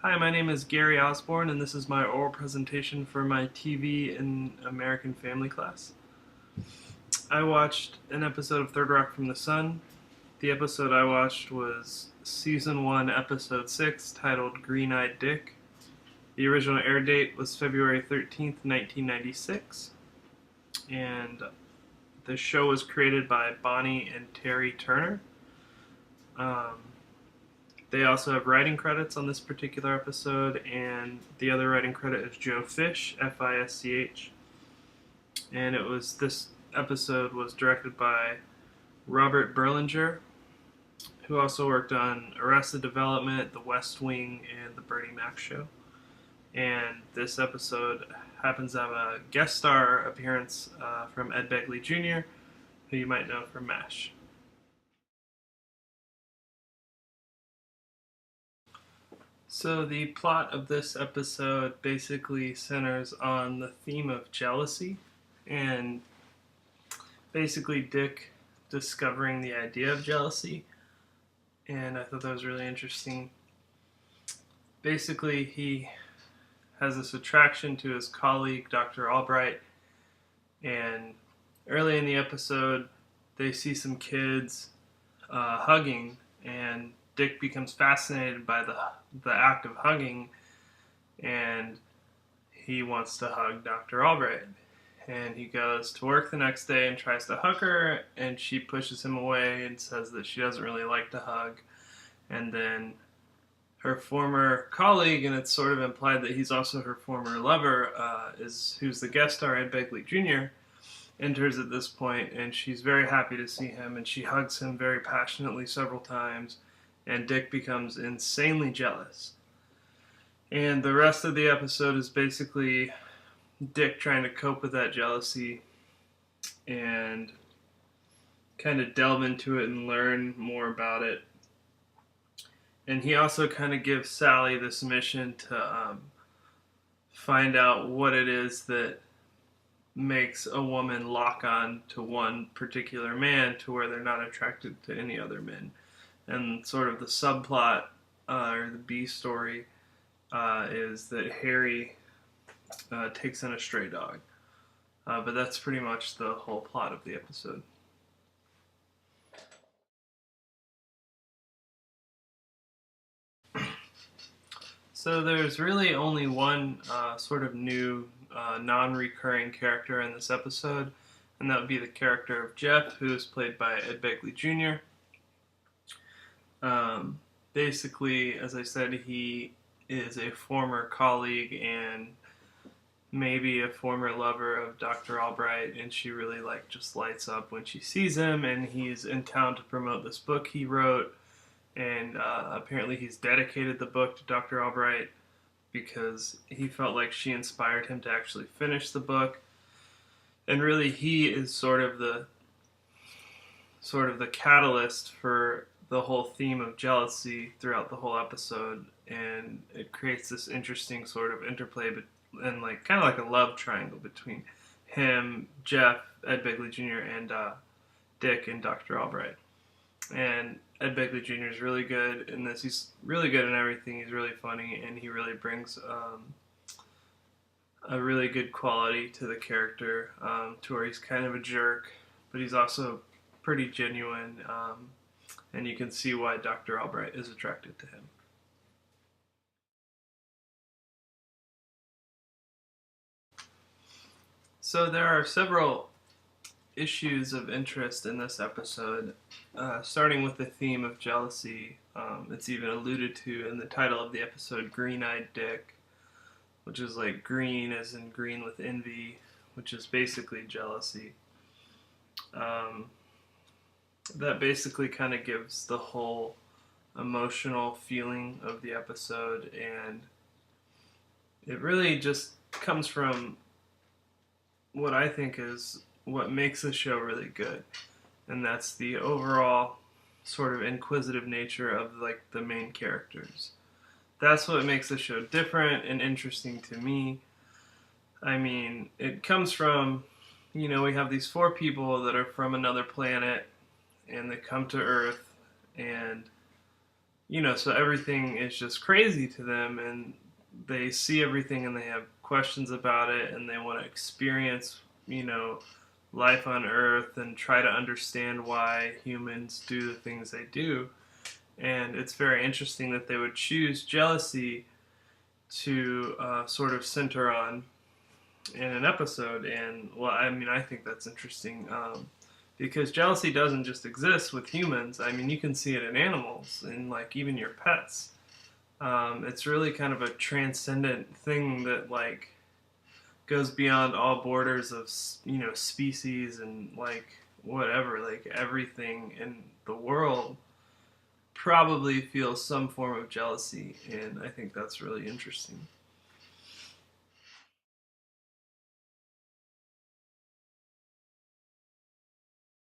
Hi, my name is Gary Osborne, and this is my oral presentation for my TV and American Family class. I watched an episode of Third Rock from the Sun. The episode I watched was Season 1, Episode 6, titled Green-Eyed Dick. The original air date was February 13th, 1996, and the show was created by Bonnie and Terry Turner. Um, They also have writing credits on this particular episode, and the other writing credit is Joe Fish, Fisch, and this episode was directed by Robert Berlinger, who also worked on Arrested Development, The West Wing, and The Bernie Mac Show. And this episode happens to have a guest star appearance from Ed Begley Jr., who you might know from MASH. So the plot of this episode basically centers on the theme of jealousy and basically Dick discovering the idea of jealousy, and I thought that was really interesting. Basically, he has this attraction to his colleague, Dr. Albright, and early in the episode, they see some kids hugging, and Dick becomes fascinated by the act of hugging, and he wants to hug Dr. Albright. And he goes to work the next day and tries to hug her, and she pushes him away and says that she doesn't really like to hug. And then her former colleague, and it's sort of implied that he's also her former lover, who's the guest star, Ed Begley Jr., enters at this point, and she's very happy to see him, and she hugs him very passionately several times, and Dick becomes insanely jealous. And the rest of the episode is basically Dick trying to cope with that jealousy and kind of delve into it and learn more about it. And he also kind of gives Sally this mission to find out what it is that makes a woman lock on to one particular man to where they're not attracted to any other men. And sort of the subplot, or the B story, is that Harry takes in a stray dog. But that's pretty much the whole plot of the episode. So there's really only one sort of new non-recurring character in this episode, and that would be the character of Jeff, who is played by Ed Begley Jr. Basically, as I said, he is a former colleague and maybe a former lover of Dr. Albright, and she really just lights up when she sees him, and he's in town to promote this book he wrote, and apparently he's dedicated the book to Dr. Albright because he felt like she inspired him to actually finish the book. And really he is sort of the catalyst for the whole theme of jealousy throughout the whole episode, and it creates this interesting sort of interplay and kind of like a love triangle between him, Jeff, Ed Begley Jr., and Dick and Dr. Albright. And Ed Begley Jr. is really good in this. He's really good in everything. He's really funny, and he really brings a really good quality to the character, to where he's kind of a jerk, but he's also pretty genuine, and you can see why Dr. Albright is attracted to him. So there are several issues of interest in this episode, starting with the theme of jealousy. It's even alluded to in the title of the episode, Green-Eyed Dick, which is like green as in green with envy, which is basically jealousy. That basically kind of gives the whole emotional feeling of the episode, and it really just comes from what I think is what makes the show really good, and that's the overall sort of inquisitive nature of the main characters. That's what makes the show different and interesting to me. I mean, it comes from, we have these four people that are from another planet, and they come to Earth, and so everything is just crazy to them, and they see everything and they have questions about it, and they want to experience, life on Earth and try to understand why humans do the things they do. And it's very interesting that they would choose jealousy to sort of center on in an episode. And well, I mean, I think that's interesting because jealousy doesn't just exist with humans. I mean, you can see it in animals and like even your pets. It's really kind of a transcendent thing that like goes beyond all borders of species and like whatever. Like everything in the world probably feels some form of jealousy, and I think that's really interesting.